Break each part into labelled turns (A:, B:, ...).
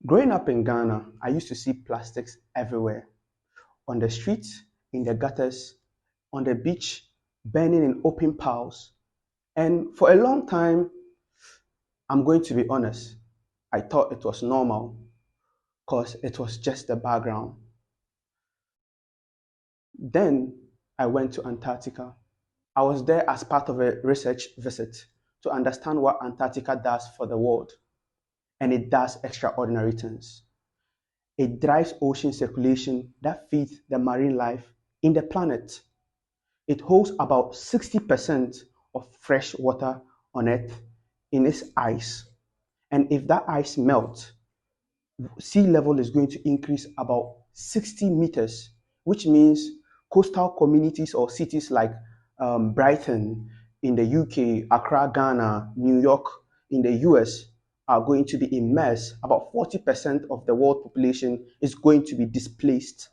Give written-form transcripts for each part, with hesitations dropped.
A: Growing up in Ghana, I used to see plastics everywhere on the streets, in the gutters, on the beach, burning in open piles. And for a long time, I'm going to be honest, I thought it was normal because it was just the background. Then I went to Antarctica. I was there as part of a research visit to understand what Antarctica does for the world, and it does extraordinary things. It drives ocean circulation that feeds the marine life in the planet. It holds about 60% of fresh water on Earth in its ice. And if that ice melts, sea level is going to increase about 60 meters, which means coastal communities or cities like Brighton in the UK, Accra, Ghana, New York in the US are going to be immersed. About 40% of the world population is going to be displaced.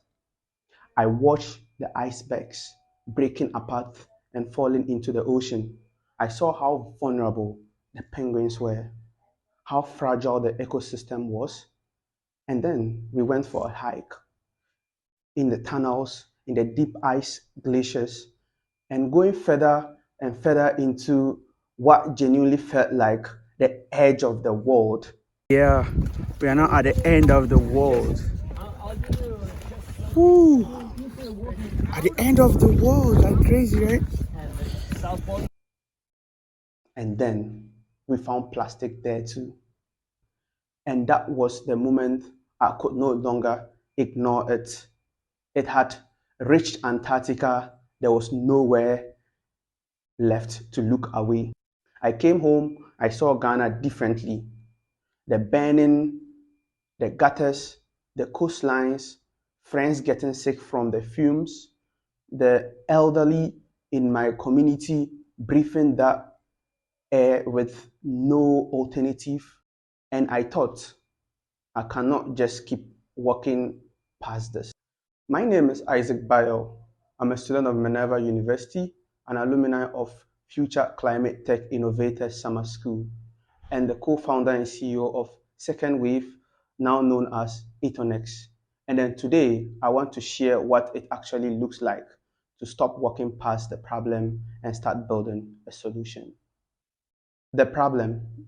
A: I watched the icebergs breaking apart and falling into the ocean. I saw how vulnerable the penguins were, how fragile the ecosystem was, and then we went for a hike in the tunnels, in the deep ice glaciers, and going further and further into what genuinely felt like the edge of the world. Yeah, we are now at the end of the world. Woo! At the end of the world, like crazy, right? And then we found plastic there too. And that was the moment I could no longer ignore it. It had reached Antarctica. There was nowhere left to look away. I came home, I saw Ghana differently. The burning, the gutters, the coastlines, friends getting sick from the fumes, the elderly in my community breathing that air with no alternative. And I thought, I cannot just keep walking past this. My name is Isaac Bayo. I'm a student of Minerva University, an alumni of Future Climate Tech Innovators Summer School, and the co-founder and CEO of Second Wave, now known as Etonex. And then today, I want to share what it actually looks like to stop walking past the problem and start building a solution. The problem: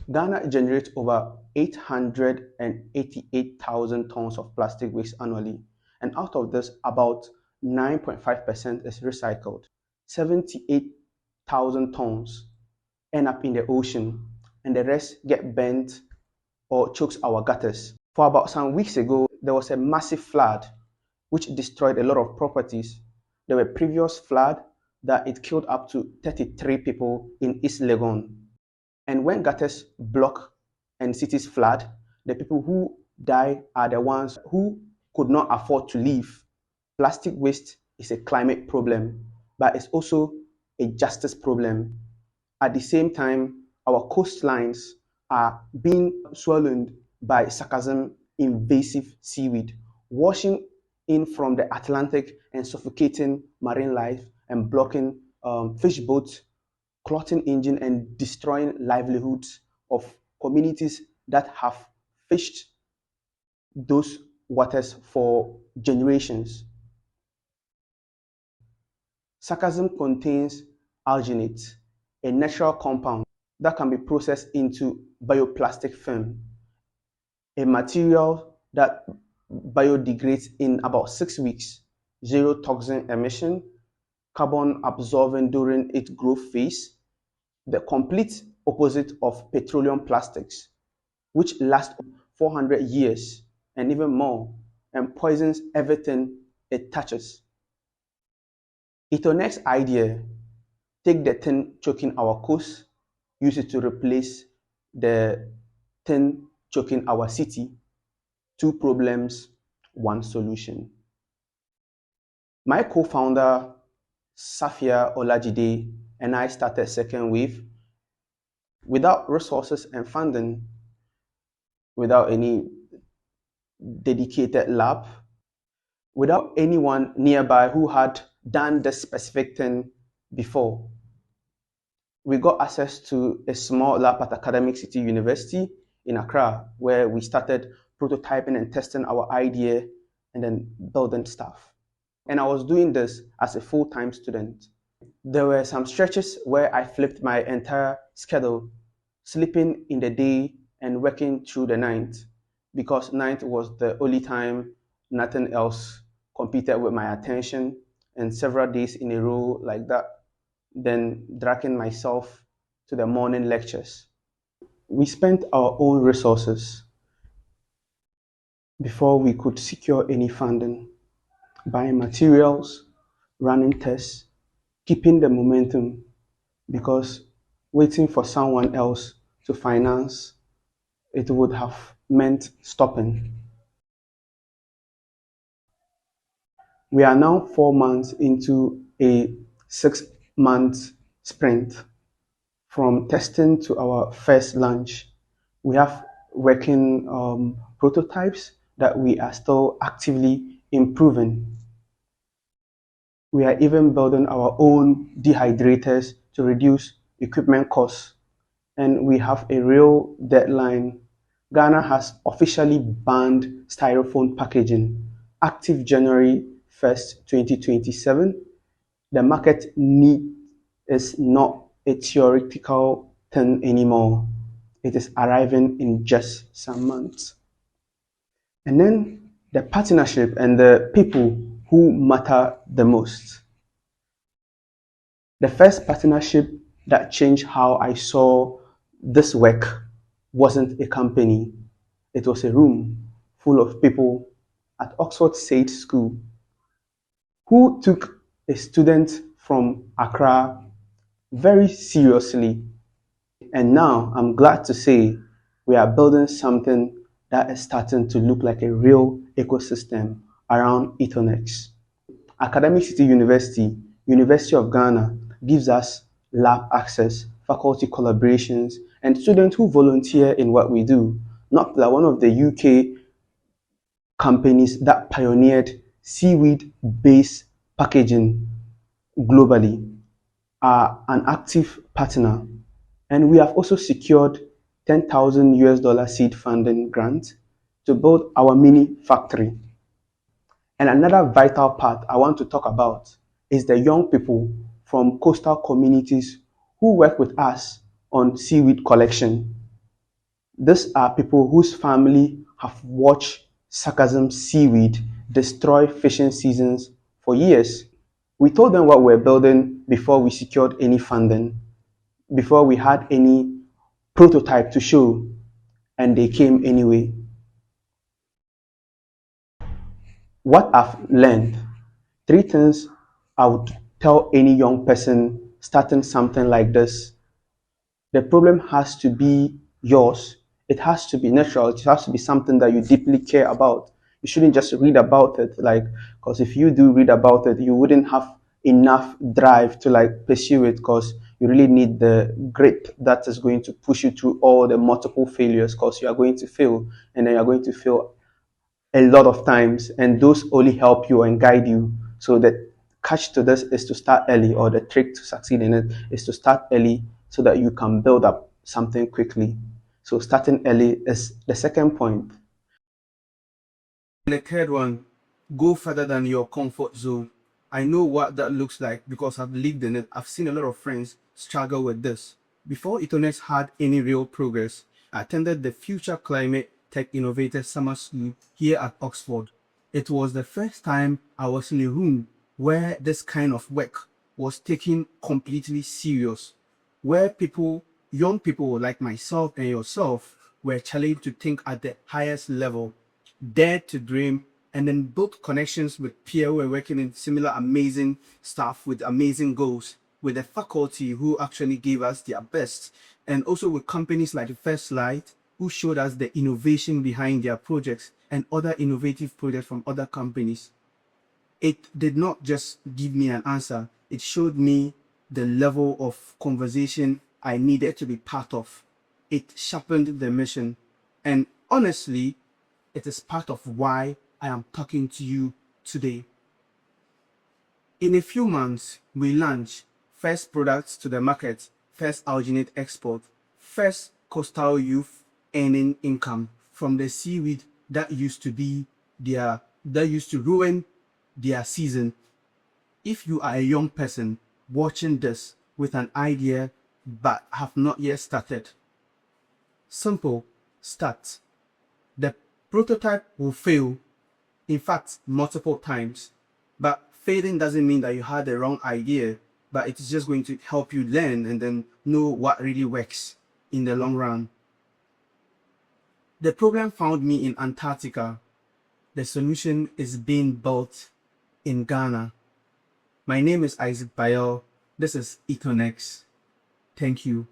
A: Ghana generates over 888,000 tons of plastic waste annually, and out of this, about 9.5% is recycled. 78,000 tons end up in the ocean, and the rest get burnt or chokes our gutters. For about some weeks ago, there was a massive flood which destroyed a lot of properties. There were previous flood that it killed up to 33 people in East Legon. And when gutters block and cities flood, the people who die are the ones who could not afford to leave. Plastic waste is a climate problem, but it's also a justice problem. At the same time, our coastlines are being swallowed by sarcasm invasive seaweed, washing in from the Atlantic and suffocating marine life and blocking fish boats, clotting engine, and destroying livelihoods of communities that have fished those waters for generations. Sarcasm contains alginate, a natural compound that can be processed into bioplastic film, a material that biodegrades in about 6 weeks, zero toxin emission, carbon absorbing during its growth phase, the complete opposite of petroleum plastics, which last 400 years and even more and poisons everything it touches. Etonex idea: take the thing choking our coast, use it to replace the thing choking our city. Two problems, one solution. My co-founder, Safia Olajide, and I started Second Wave without resources and funding, without any dedicated lab, without anyone nearby who had done this specific thing before. We got access to a small lab at Academic City University in Accra, where we started prototyping and testing our idea and then building stuff. And I was doing this as a full-time student. There were some stretches where I flipped my entire schedule, sleeping in the day and working through the night, because night was the only time nothing else competed with my attention, and several days in a row like that, then dragging myself to the morning lectures. We spent our own resources before we could secure any funding, buying materials, running tests, keeping the momentum, because waiting for someone else to finance it would have meant stopping. We are now 4 months into a 6 month sprint from testing to our first launch. We have working prototypes that we are still actively improving. We are even building our own dehydrators to reduce equipment costs, and we have a real deadline. Ghana has officially banned styrofoam packaging, active January 1st, 2027. The market need is not a theoretical thing anymore. It is arriving in just some months. And then the partnership and the people who matter the most. The first partnership that changed how I saw this work wasn't a company, it was a room full of people at Oxford State School who took a student from Accra very seriously. And now I'm glad to say we are building something that is starting to look like a real ecosystem around Etonex. Academic City University, University of Ghana, gives us lab access, faculty collaborations, and students who volunteer in what we do. Not that one of the UK companies that pioneered seaweed-based packaging globally are an active partner. And we have also secured 10,000 US dollar seed funding grant to build our mini factory. And another vital part I want to talk about is the young people from coastal communities who work with us on seaweed collection. These are people whose family have watched sargassum seaweed destroy fishing seasons for years. We told them what we're building before we secured any funding, before we had any prototype to show, and they came anyway. What I've learned, three things I would tell any young person starting something like this. The problem has to be yours. It has to be natural. It has to be something that you deeply care about. You shouldn't just read about it, because if you do read about it, you wouldn't have enough drive to pursue it, because you really need the grit that is going to push you through all the multiple failures, because you are going to fail, and then you are going to fail a lot of times, and those only help you and guide you. So the catch to this is to start early, or the trick to succeed in it is to start early so that you can build up something quickly. So starting early is the second point.
B: And the third one, go further than your comfort zone. I know what that looks like because I've lived in it. I've seen a lot of friends struggle with this. Before Etonex had any real progress, I attended the Future Climate Tech Innovators Summer School here at Oxford. It was the first time I was in a room where this kind of work was taken completely serious, where people, young people like myself and yourself, were challenged to think at the highest level, dared to dream, and then built connections with peers who were working in similar amazing stuff with amazing goals, with the faculty who actually gave us their best, and also with companies like the First Light who showed us the innovation behind their projects and other innovative projects from other companies. It did not just give me an answer, it showed me the level of conversation I needed to be part of. It sharpened the mission. And honestly, it is part of why I am talking to you today. In a few months, we launch first products to the market, first alginate export, first coastal youth earning income from the seaweed that used to ruin their season. If you are a young person watching this with an idea but have not yet started, simple, start. The prototype will fail, in fact, multiple times. But failing doesn't mean that you had the wrong idea, but it's just going to help you learn and then know what really works in the long run. The problem found me in Antarctica. The solution is being built in Ghana. My name is Isaac Bayel. This is Econex. Thank you.